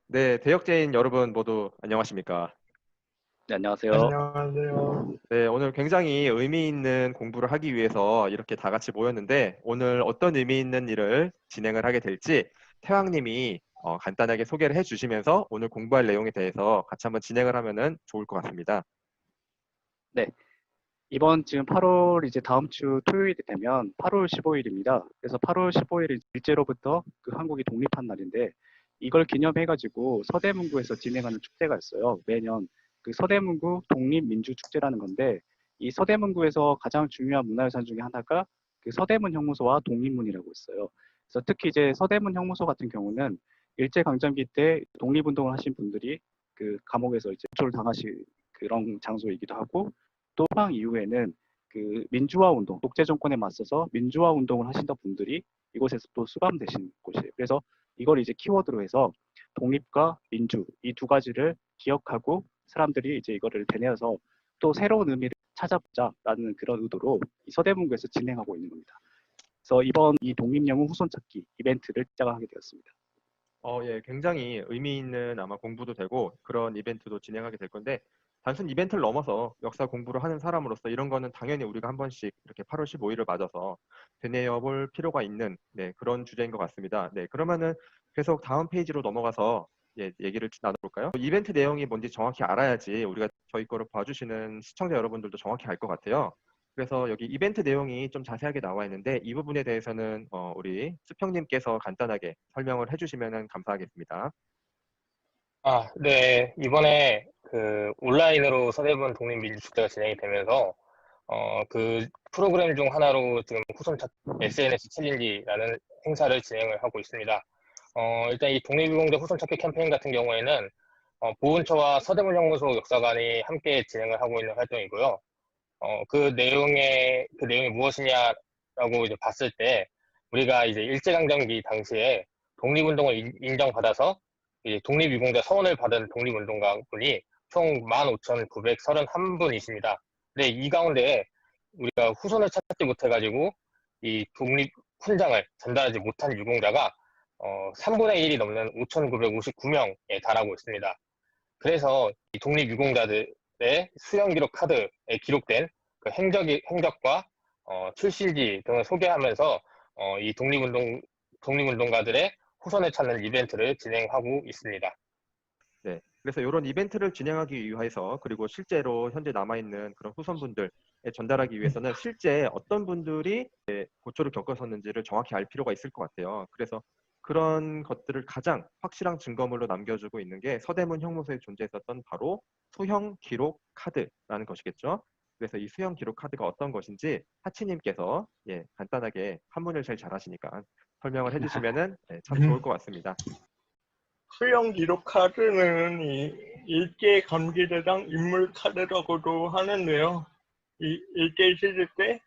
네, 대역죄인 여러분 모두 안녕하십니까? 네, 안녕하세요. 안녕하세요. 네, 오늘 굉장히 의미 있는 공부를 하기 위해서 이렇게 다 같이 모였는데 오늘 어떤 의미 있는 일을 진행을 하게 될지 태왕님이 간단하게 소개를 해주시면서 오늘 공부할 내용에 대해서 같이 한번 진행을 하면은 좋을 것 같습니다. 네, 이번 지금 8월 이제 다음 주 토요일이 되면 8월 15일입니다. 그래서 8월 15일이 일제로부터 그 한국이 독립한 날인데 이걸 기념해가지고 서대문구에서 진행하는 축제가 있어요. 매년 그 서대문구 독립민주축제라는 건데 이 서대문구에서 가장 중요한 문화유산 중에 하나가 그 서대문 형무소와 독립문이라고 있어요. 그래서 특히 이제 서대문 형무소 같은 경우는 일제강점기 때 독립운동을 하신 분들이 그 감옥에서 이제 초를 당하신 그런 장소이기도 하고 또 해방 이후에는 그 민주화 운동, 독재 정권에 맞서서 민주화 운동을 하시던 분들이 이곳에서 또 수감되신 곳이에요. 그래서 이걸 이제 키워드로 해서 독립과 민주 이 두 가지를 기억하고 사람들이 이제 이거를 되뇌어서 또 새로운 의미를 찾아보자라는 그런 의도로 이 서대문구에서 진행하고 있는 겁니다. 그래서 이번 이 독립영웅 후손 찾기 이벤트를 시작하게 되었습니다. 예, 굉장히 의미 있는 아마 공부도 되고 그런 이벤트도 진행하게 될 건데 단순 이벤트를 넘어서 역사 공부를 하는 사람으로서 이런 거는 당연히 우리가 한 번씩 이렇게 8월 15일을 맞아서 되뇌어 볼 필요가 있는 그런 주제인 것 같습니다. 네, 그러면은 계속 다음 페이지로 넘어가서 얘기를 나눠볼까요? 이벤트 내용이 뭔지 정확히 알아야지 우리가 저희 거를 봐주시는 시청자 여러분들도 정확히 알 것 같아요. 그래서 여기 이벤트 내용이 좀 자세하게 나와 있는데 이 부분에 대해서는 우리 수평님께서 간단하게 설명을 해주시면 감사하겠습니다. 네. 이번에 그 온라인으로 서대문 독립민주축제가 진행이 되면서 그 프로그램 중 하나로 지금 후손 SNS 챌린지라는 행사를 진행을 하고 있습니다. 일단 이 독립유공자 후손 찾기 캠페인 같은 경우에는 보훈처와 서대문 형무소 역사관이 함께 진행을 하고 있는 활동이고요. 그 내용이 무엇이냐라고 이제 봤을 때 우리가 이제 일제강점기 당시에 독립운동을 인정받아서 이제 독립유공자 서원을 받은 독립운동가 분이 총 15,931분이십니다. 근데 이 가운데 우리가 후손을 찾지 못해가지고 이 독립 훈장을 전달하지 못한 유공자가 3분의 1이 넘는 5,959명에 달하고 있습니다. 그래서 이 독립유공자들의 수령 기록 카드에 기록된 그 행적과 출신지 등을 소개하면서 이 독립운동가들의 후손을 찾는 이벤트를 진행하고 있습니다. 네, 그래서 이런 이벤트를 진행하기 위해서 그리고 실제로 현재 남아있는 그런 후손분들에 전달하기 위해서는 실제 어떤 분들이 고초를 겪었었는지를 정확히 알 필요가 있을 것 같아요. 그래서 그런 것들을 가장 확실한 증거물로 남겨주고 있는 게 서대문 형무소에 존재했었던 바로 수형 기록 카드라는 것이겠죠. 그래서 이 수형 기록 카드가 어떤 것인지 하치님께서 간단하게 한문을 제일 잘하시니까 설명을 해주시면은 참 좋을 것 같습니다. 수령 기록 카드는 이 일제 감시대상 인물 카드라고도 하는데요. 이 일제 시대 때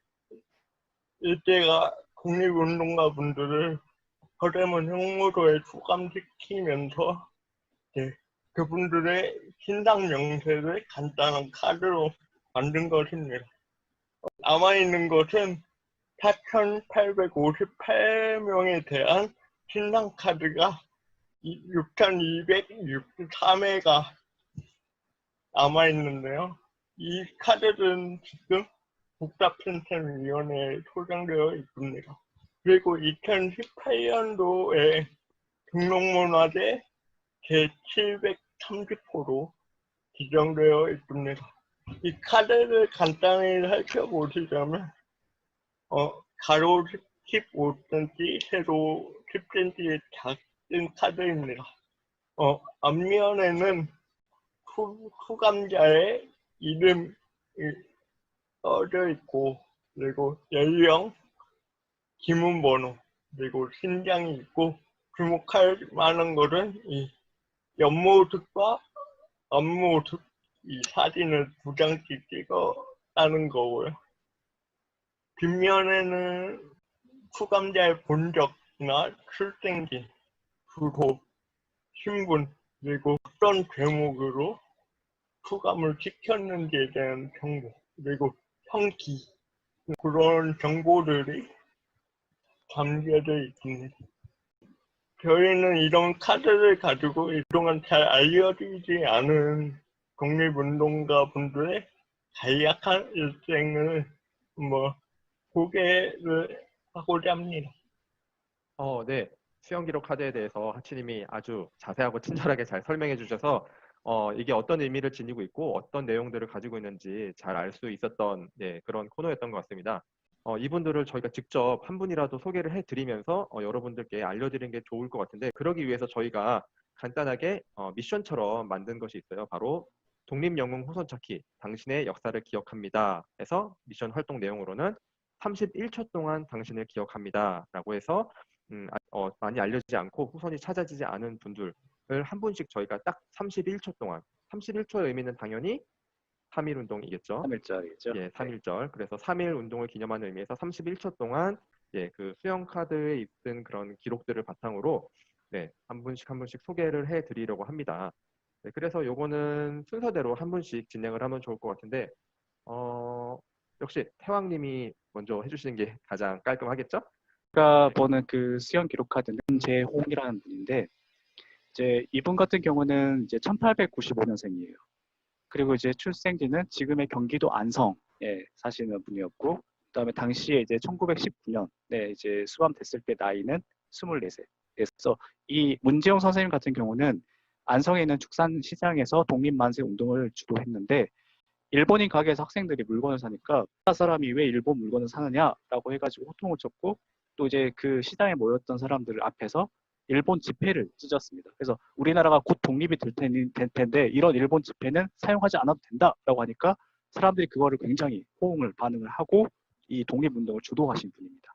일제가 독립운동가 분들을 서대문 형무소에 수감시키면서 그분들의 신상 명세를 간단한 카드로 만든 것입니다. 남아있는 것은 4,858명에 대한 신상 카드가 6,263회가 남아있는데요. 이 카드는 지금 국가편찬위원회에 소장되어 있습니다. 그리고 2018년도에 등록문화재 제730호로 지정되어 있습니다. 이 카드를 간단히 살펴보시자면 가로 15cm, 세로 10cm의 작은 카드입니다. 앞면에는 수감자의 이름이 써져 있고, 그리고 연령, 지문번호, 그리고 신장이 있고, 주목할 만한 것은 이 옆모습과 앞모습 이 사진을 두 장씩 찍어라는 거고요. 뒷면에는 수감자의 본적이나 출생지, 주소, 신분, 그리고 어떤 제목으로 수감을 시켰는지에 대한 정보, 그리고 형기, 그런 정보들이 담겨져 있습니다. 저희는 이런 카드를 가지고 그동안 잘 알려지지 않은 독립운동가 분들의 간략한 일생을 소개를 하고자 합니다. 네. 수영 기록 카드에 대해서 하치님이 아주 자세하고 친절하게 잘 설명해 주셔서 이게 어떤 의미를 지니고 있고 어떤 내용들을 가지고 있는지 잘 알 수 있었던 그런 코너였던 것 같습니다. 이분들을 저희가 직접 한 분이라도 소개를 해드리면서 여러분들께 알려드리는 게 좋을 것 같은데, 그러기 위해서 저희가 간단하게 미션처럼 만든 것이 있어요. 바로 독립영웅 후손 찾기, 당신의 역사를 기억합니다. 해서 미션 활동 내용으로는 31초 동안 당신을 기억합니다. 라고 해서 많이 알려지지 않고 후손이 찾아지지 않은 분들을 한 분씩 저희가 딱 31초 동안, 31초의 의미는 당연히 3.1 운동이겠죠. 3일절이죠. 예, 3.1절. 그래서 3.1 운동을 기념하는 의미에서 31초 동안 그 수영 카드에 있던 그런 기록들을 바탕으로 한 분씩 한 분씩 소개를 해드리려고 합니다. 그래서 요거는 순서대로 한 분씩 진행을 하면 좋을 것 같은데, 역시 태왕님이 먼저 해주시는 게 가장 깔끔하겠죠? 제가 보는 그 수영 기록 카드는 제홍이라는 분인데, 이제 이분 같은 경우는 이제 1895년생이에요. 그리고 이제 출생지는 지금의 경기도 안성에 사시는 분이었고, 그다음에 당시에 이제 1919년에 이제 수감됐을 때 나이는 24세. 그래서 이 문재용 선생님 같은 경우는 안성에 있는 축산시장에서 독립만세 운동을 주도했는데, 일본인 가게에서 학생들이 물건을 사니까 우리나라 사람이 왜 일본 물건을 사느냐라고 해가지고 호통을 쳤고, 또 이제 그 시장에 모였던 사람들 앞에서 일본 지폐를 찢었습니다. 그래서 우리나라가 곧 독립이 될 텐데 이런 일본 지폐는 사용하지 않아도 된다라고 하니까 사람들이 그거를 굉장히 호응을 반응을 하고 이 독립운동을 주도하신 분입니다.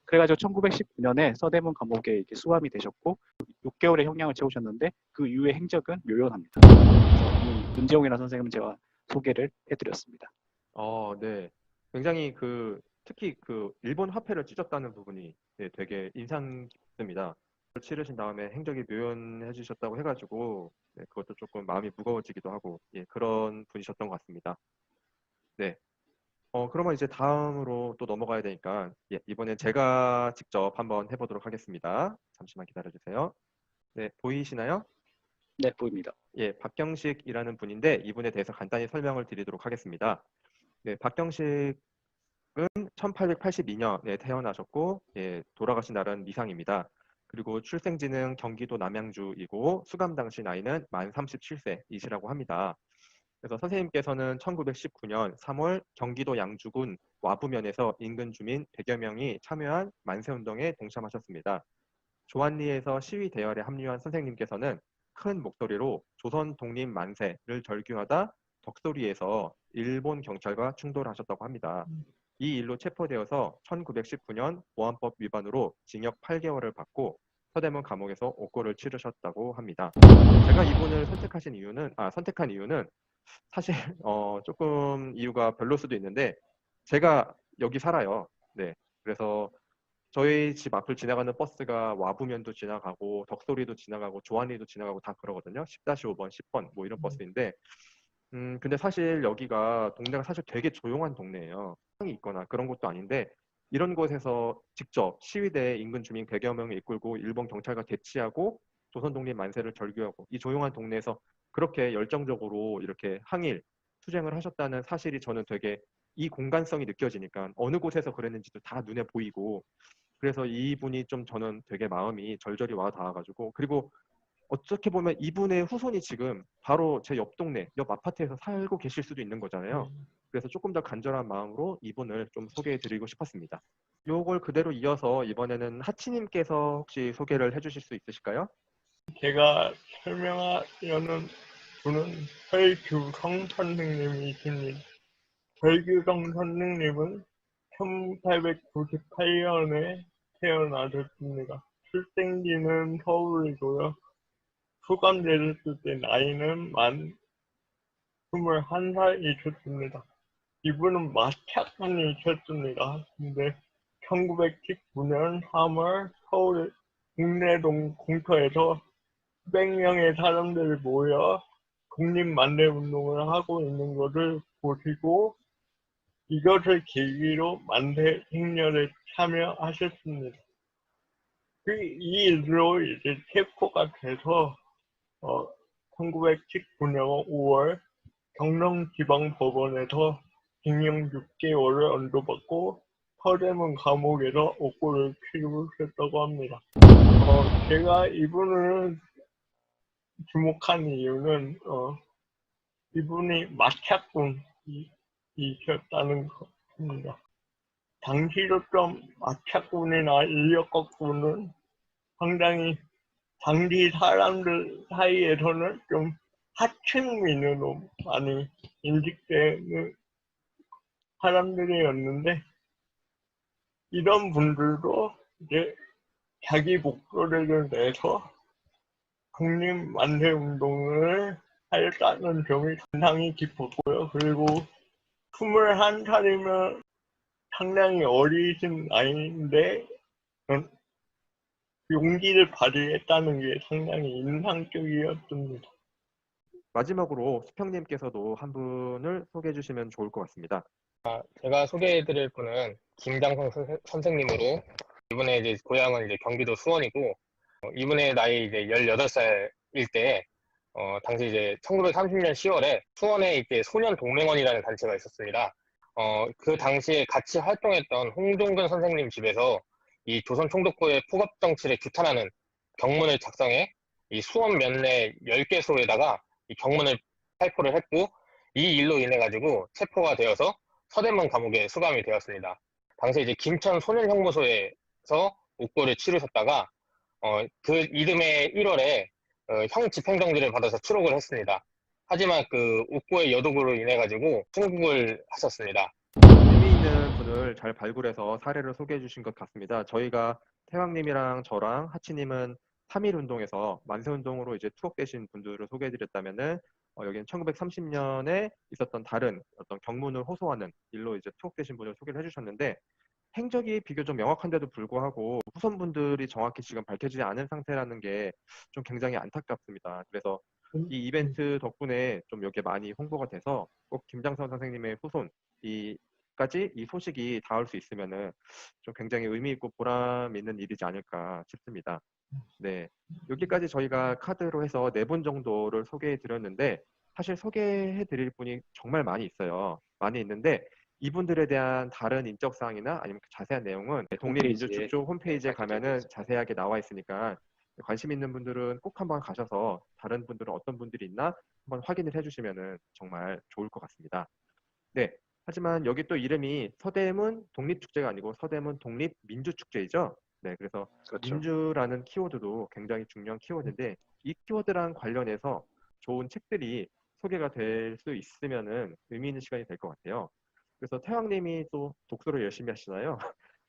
그래가지고 1919년에 서대문 감옥에 이렇게 수감이 되셨고 6개월의 형량을 채우셨는데 그 이후의 행적은 묘연합니다. 이 문재용이라는 선생님은 제가 소개를 해드렸습니다. 네. 굉장히 특히 일본 화폐를 찢었다는 부분이 되게 인상 깊습니다. 치르신 다음에 행적이 묘연해 주셨다고 해가지고 그것도 조금 마음이 무거워지기도 하고 그런 분이셨던 것 같습니다. 네. 그러면 이제 다음으로 또 넘어가야 되니까 이번엔 제가 직접 한번 해보도록 하겠습니다. 잠시만 기다려주세요. 네, 보이시나요? 네, 보입니다. 예, 박경식이라는 분인데 이분에 대해서 간단히 설명을 드리도록 하겠습니다. 네, 박경식은 1882년에 태어나셨고 돌아가신 날은 미상입니다. 그리고 출생지는 경기도 남양주이고 수감 당시 나이는 만 37세이시라고 합니다. 그래서 선생님께서는 1919년 3월 경기도 양주군 와부면에서 인근 주민 100여 명이 참여한 만세운동에 동참하셨습니다. 조안리에서 시위 대열에 합류한 선생님께서는 큰 목소리로 조선 독립 만세를 절규하다 덕소리에서 일본 경찰과 충돌하셨다고 합니다. 이 일로 체포되어서 1919년 보안법 위반으로 징역 8개월을 받고 서대문 감옥에서 옥고를 치르셨다고 합니다. 제가 이분을 선택한 이유는 사실 조금 이유가 별로일 수도 있는데 제가 여기 살아요. 네. 그래서 저희 집 앞을 지나가는 버스가 와부면도 지나가고 덕소리도 지나가고 조안리도 지나가고 다 그러거든요. 10-5번, 10번 뭐 이런 버스인데 근데 사실 여기가 동네가 사실 되게 조용한 동네예요. 상이 있거나 그런 것도 아닌데 이런 곳에서 직접 시위대 인근 주민 100여 명을 이끌고 일본 경찰과 대치하고 조선 독립 만세를 절규하고 이 조용한 동네에서 그렇게 열정적으로 이렇게 항일 투쟁을 하셨다는 사실이 저는 되게 이 공간성이 느껴지니까 어느 곳에서 그랬는지도 다 눈에 보이고 그래서 이분이 좀 저는 되게 마음이 절절히 와 닿아가지고 그리고 어떻게 보면 이분의 후손이 지금 바로 제 옆 동네, 옆 아파트에서 살고 계실 수도 있는 거잖아요. 그래서 조금 더 간절한 마음으로 이분을 좀 소개해드리고 싶었습니다. 요걸 그대로 이어서 이번에는 하치님께서 혹시 소개를 해주실 수 있으실까요? 제가 설명하려는 분은 설규성 선생님이십니다. 설규성 선생님은 1898년에 태어나셨습니다. 출생지는 서울이고요. 수감되셨을 때 나이는 만 21살이셨습니다. 이분은 마차관이셨습니다. 근데 1919년 3월 서울 국내동 공터에서 수백 명의 사람들이 모여 독립만세운동을 하고 있는 것을 보시고 이것을 계기로 만세 행렬에 참여하셨습니다. 이 일로 이제 체포가 돼서 1919년 5월 경남지방법원에서 징역 6개월을 언도받고 서대문 감옥에서 옥고를 치르셨다고 합니다. 제가 이분을 주목한 이유는 이분이 마차꾼이셨다는 겁니다. 당시로 좀 마차꾼이나 인력거꾼은 상당히 당시 사람들 사이에서는 좀 하층민으로 많이 인식되는 사람들이었는데, 이런 분들도 이제 자기 목소리를 내서 독립만세운동을 하였다는 점이 상당히 깊었고요. 그리고 21살이면 상당히 어리신 나이인데 용기를 발휘했다는 게 상당히 인상적이었습니다. 마지막으로 수평님께서도 한 분을 소개해 주시면 좋을 것 같습니다. 제가 소개해드릴 분은 김장성 선생님으로, 이분의 이제 고향은 이제 경기도 수원이고, 이분의 나이 이제 18살일 때, 당시 이제 1930년 10월에 수원에 이제 소년동맹원이라는 단체가 있었습니다. 그 당시에 같이 활동했던 홍종근 선생님 집에서 이 조선총독부의 포갑정치를 규탄하는 경문을 작성해 이 수원 면내 10개소에다가 이 경문을 살포를 했고, 이 일로 인해 가지고 체포가 되어서 서대문 감옥에 수감이 되었습니다. 당시 이제 김천 소년형무소에서 옥고를 치르셨다가 그 이듬해 1월에 형 집행정지를 받아서 추록을 했습니다. 하지만 그 옥고의 여독으로 인해 가지고 순국을 하셨습니다. 의미 있는 분을 잘 발굴해서 사례를 소개해 주신 것 같습니다. 저희가 태왕님이랑 저랑 하치님은 3.1 운동에서 만세운동으로 이제 투옥되신 분들을 소개해 드렸다면은 여기는 1930년에 있었던 다른 어떤 경문을 호소하는 일로 이제 투옥되신 분을 소개를 해주셨는데, 행적이 비교적 명확한데도 불구하고 후손분들이 정확히 지금 밝혀지지 않은 상태라는 게 좀 굉장히 안타깝습니다. 그래서 이 이벤트 덕분에 좀 여기에 많이 홍보가 돼서 꼭 김장선 선생님의 후손까지 이 소식이 닿을 수 있으면은 좀 굉장히 의미 있고 보람 있는 일이지 않을까 싶습니다. 네, 여기까지 저희가 카드로 해서 4분 정도를 소개해 드렸는데, 사실 소개해 드릴 분이 정말 많이 있어요. 많이 있는데 이분들에 대한 다른 인적 사항이나 아니면 자세한 내용은 독립민주축조 홈페이지에 가면은 자세하게 나와 있으니까 관심 있는 분들은 꼭 한번 가셔서 다른 분들은 어떤 분들이 있나 한번 확인을 해주시면은 정말 좋을 것 같습니다. 네, 하지만 여기 또 이름이 서대문 독립축제가 아니고 서대문 독립민주축제이죠. 네, 그래서 그렇죠. 민주라는 키워드도 굉장히 중요한 키워드인데, 이 키워드랑 관련해서 좋은 책들이 소개가 될 수 있으면은 의미 있는 시간이 될 것 같아요. 그래서 태왕님이 또 독서를 열심히 하시나요?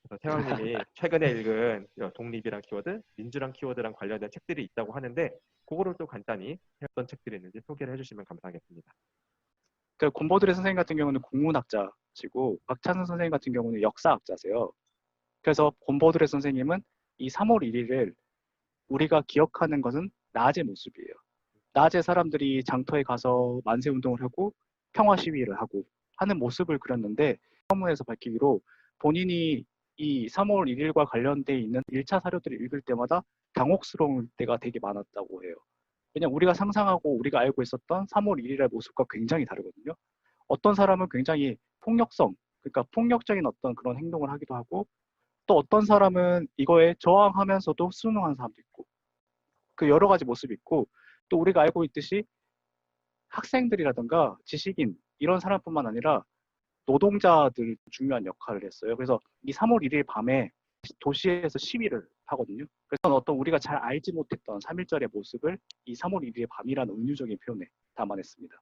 그래서 태왕님이 최근에 읽은 독립이란 키워드, 민주란 키워드랑 관련된 책들이 있다고 하는데, 그거를 또 간단히 어떤 책들이 있는지 소개를 해주시면 감사하겠습니다. 그 곰보드레 선생님 같은 경우는 국문학자시고 박찬선 선생님 같은 경우는 역사학자세요. 그래서 곰보드레 선생님은 이 3월 1일을 우리가 기억하는 것은 낮의 모습이에요. 낮에 사람들이 장터에 가서 만세운동을 하고 평화 시위를 하고 하는 모습을 그렸는데, 서문에서 밝히기로 본인이 이 3월 1일과 관련돼 있는 1차 사료들을 읽을 때마다 당혹스러울 때가 되게 많았다고 해요. 왜냐면 우리가 상상하고 우리가 알고 있었던 3월 1일의 모습과 굉장히 다르거든요. 어떤 사람은 굉장히 그러니까 폭력적인 어떤 그런 행동을 하기도 하고, 또 어떤 사람은 이거에 저항하면서도 순응하는 사람도 있고, 그 여러 가지 모습이 있고, 또 우리가 알고 있듯이 학생들이라든가 지식인 이런 사람뿐만 아니라 노동자들 중요한 역할을 했어요. 그래서 이 3월 1일 밤에 도시에서 시위를 하거든요. 그래서 어떤 우리가 잘 알지 못했던 3.1절의 모습을 이 3월 1일의 밤이라는 은유적인 표현에 담아냈습니다.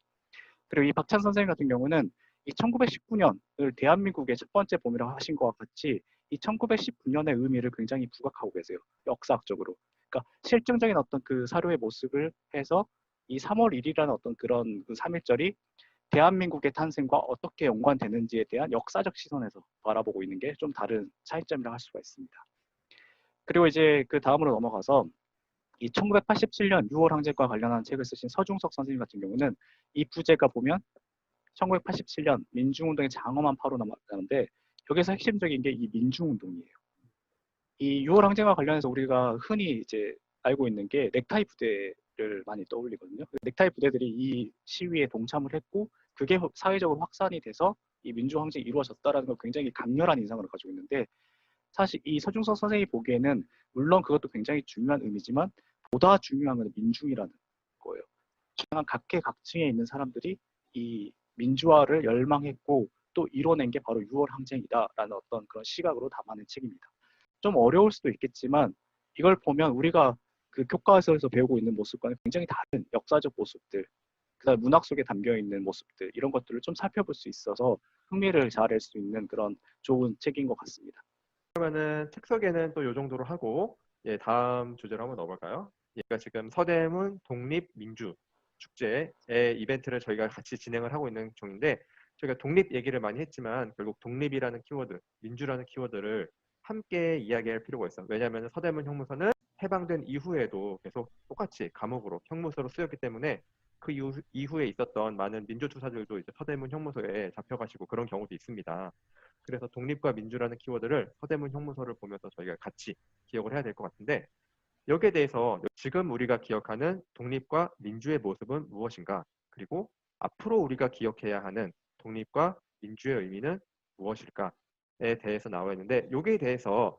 그리고 이 박찬 선생님 같은 경우는 이 1919년을 대한민국의 첫 번째 봄이라고 하신 것과 같이 이 1919년의 의미를 굉장히 부각하고 계세요. 역사학적으로. 그러니까 실증적인 어떤 그 사료의 모습을 해서 이 3월 1일이라는 어떤 그런 그 3.1절이 대한민국의 탄생과 어떻게 연관되는지에 대한 역사적 시선에서 바라보고 있는 게 좀 다른 차이점이라고 할 수가 있습니다. 그리고 이제 그 다음으로 넘어가서 이 1987년 6월 항쟁과 관련한 책을 쓰신 서중석 선생님 같은 경우는 이 부제가 보면 1987년 민중운동의 장엄한 파로 나오는데, 여기서 핵심적인 게 이 민중운동이에요. 이 6월 항쟁과 관련해서 우리가 흔히 이제 알고 있는 게 넥타이 부대를 많이 떠올리거든요. 넥타이 부대들이 이 시위에 동참을 했고 그게 사회적으로 확산이 돼서 이 민주항쟁이 이루어졌다라는 걸 굉장히 강렬한 인상을 가지고 있는데 사실 이 서중석 선생이 보기에는 물론 그것도 굉장히 중요한 의미지만 보다 중요한 건 민중이라는 거예요. 다양한 각계각층에 있는 사람들이 이 민주화를 열망했고 또 이뤄낸 게 바로 6월 항쟁이다라는 어떤 그런 시각으로 담아낸 책입니다. 좀 어려울 수도 있겠지만 이걸 보면 우리가 그 교과서에서 배우고 있는 모습과는 굉장히 다른 역사적 모습들, 그다음 문학 속에 담겨 있는 모습들 이런 것들을 좀 살펴볼 수 있어서 흥미를 자아낼 수 있는 그런 좋은 책인 것 같습니다. 그러면은 책 소개는 또 이 정도로 하고 예, 다음 주제로 한번 넘어갈까요? 그러니까 지금 서대문 독립민주 축제의 이벤트를 저희가 같이 진행을 하고 있는 중인데 저희가 독립 얘기를 많이 했지만 결국 독립이라는 키워드, 민주라는 키워드를 함께 이야기할 필요가 있어요. 왜냐하면 서대문 형무소는 해방된 이후에도 계속 똑같이 감옥으로 형무소로 쓰였기 때문에 그 이후에 있었던 많은 민주투사들도 이제 서대문 형무소에 잡혀가시고 그런 경우도 있습니다. 그래서 독립과 민주라는 키워드를 서대문 형무소를 보면서 저희가 같이 기억을 해야 될 것 같은데 여기에 대해서 지금 우리가 기억하는 독립과 민주의 모습은 무엇인가? 그리고 앞으로 우리가 기억해야 하는 독립과 민주의 의미는 무엇일까에 대해서 나와 있는데 여기에 대해서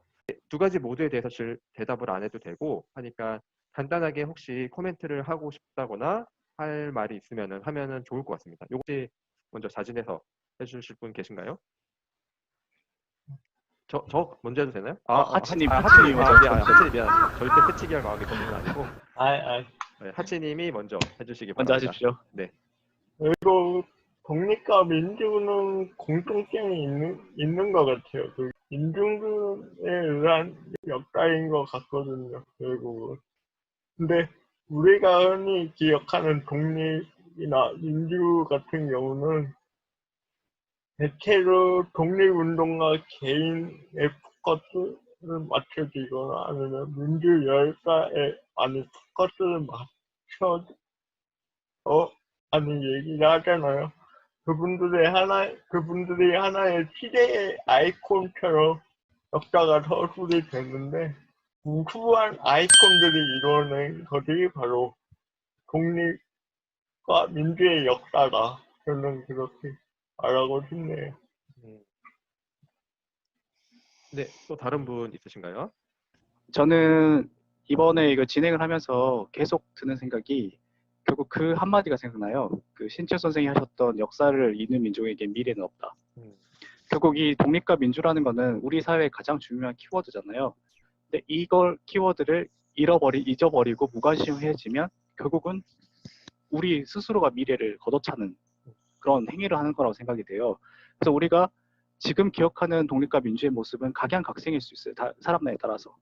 두 가지 모두에 대해서 대답을 안 해도 되고 하니까 간단하게 혹시 코멘트를 하고 싶다거나 할 말이 있으면은 하면은 좋을 것 같습니다. 혹시 먼저 자진해서 해주실 분 계신가요? 저 먼저 해도 되나요? 하치님 하치님 먼저 하치님 미안합니다. 절대 패치기 할 마음이 그런 건 아니고 아, 네, 하치님이 먼저 해주시기 먼저 바랍니다. 하십시오. 네. 그리고 독립과 민주는 공통점이 있는 것 같아요. 그 민중에 의한 역사인 것 같거든요, 결국은. 근데 우리가 흔히 기억하는 독립이나 민주 같은 경우는 대체로 독립운동가 개인의 포커스를 맞춰지거나 아니면 민주 열사에 많이 포커스를 맞춰 하는 얘기를 하잖아요. 그분들이 하나의 시대의 아이콘처럼 역사가 서술이 됐는데, 우수한 아이콘들이 이뤄낸 것이 바로 독립과 민주의 역사다. 저는 그렇게 말하고 싶네요. 네, 또 다른 분 있으신가요? 저는 이번에 이거 진행을 하면서 계속 드는 생각이 결국 그 한마디가 생각나요. 그 신채 선생이 하셨던 역사를 잊는 민족에게 미래는 없다. 결국 이 독립과 민주라는 거는 우리 사회의 가장 중요한 키워드잖아요. 근데 이걸 키워드를 잊어버리고 무관심해지면 결국은 우리 스스로가 미래를 걷어차는 그런 행위를 하는 거라고 생각이 돼요. 그래서 우리가 지금 기억하는 독립과 민주의 모습은 각양각색일 수 있어요. 사람에 따라서.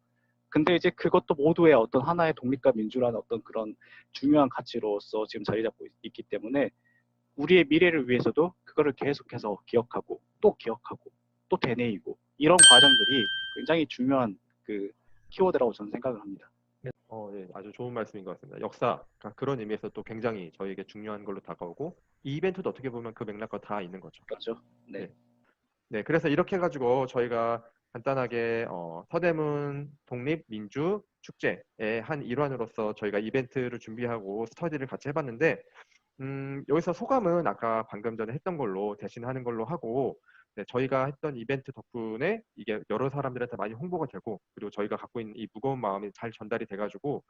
근데 이제 그것도 모두의 어떤 하나의 독립과 민주라는 어떤 그런 중요한 가치로서 지금 자리 잡고 있기 때문에 우리의 미래를 위해서도 그거를 계속해서 기억하고 또 되뇌이고 이런 과정들이 굉장히 중요한 그 키워드라고 저는 생각을 합니다. 예, 아주 좋은 말씀인 것 같습니다. 역사가 그런 의미에서 또 굉장히 저희에게 중요한 걸로 다가오고 이 이벤트도 어떻게 보면 그 맥락과 다 있는 거죠. 그렇죠. 네. 네. 네, 그래서 이렇게 해가지고 저희가 간단하게 서대문 독립민주 축제의 한 일환으로서 저희가 이벤트를 준비하고 스터디를 같이 해봤는데 여기서 소감은 아까 방금 전에 했던 걸로 대신하는 걸로 하고 네, 저희가 했던 이벤트 덕분에 이게 여러 사람들한테 많이 홍보가 되고 그리고 저희가 갖고 있는 이 무거운 마음이 잘 전달이 돼가지고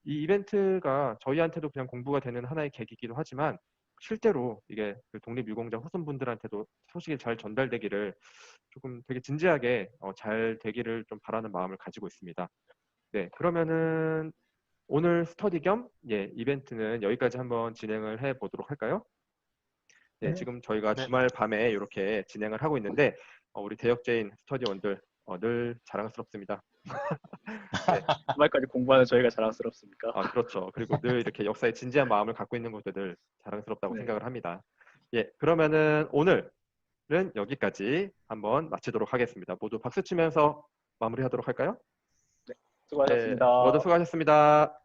이 이벤트가 저희한테도 그냥 공부가 되는 하나의 계기이기도 하지만 실제로 이게 그 독립유공자 후손분들한테도 소식이 잘 전달되기를 조금 되게 진지하게 잘 되기를 좀 바라는 마음을 가지고 있습니다. 네, 그러면은 오늘 스터디 겸 이벤트는 여기까지 한번 진행을 해 보도록 할까요? 네, 지금 저희가 네. 주말 밤에 이렇게 진행을 하고 있는데 우리 대역죄인 스터디원들 늘 자랑스럽습니다. 네. 주말까지 공부하는 저희가 자랑스럽습니까? 그렇죠. 그리고 늘 이렇게 역사에 진지한 마음을 갖고 있는 것도 늘 자랑스럽다고 네. 생각을 합니다. 예, 그러면은 오늘은 여기까지 한번 마치도록 하겠습니다. 모두 박수 치면서 마무리하도록 할까요? 수고하셨습니다. 네, 모두 수고하셨습니다.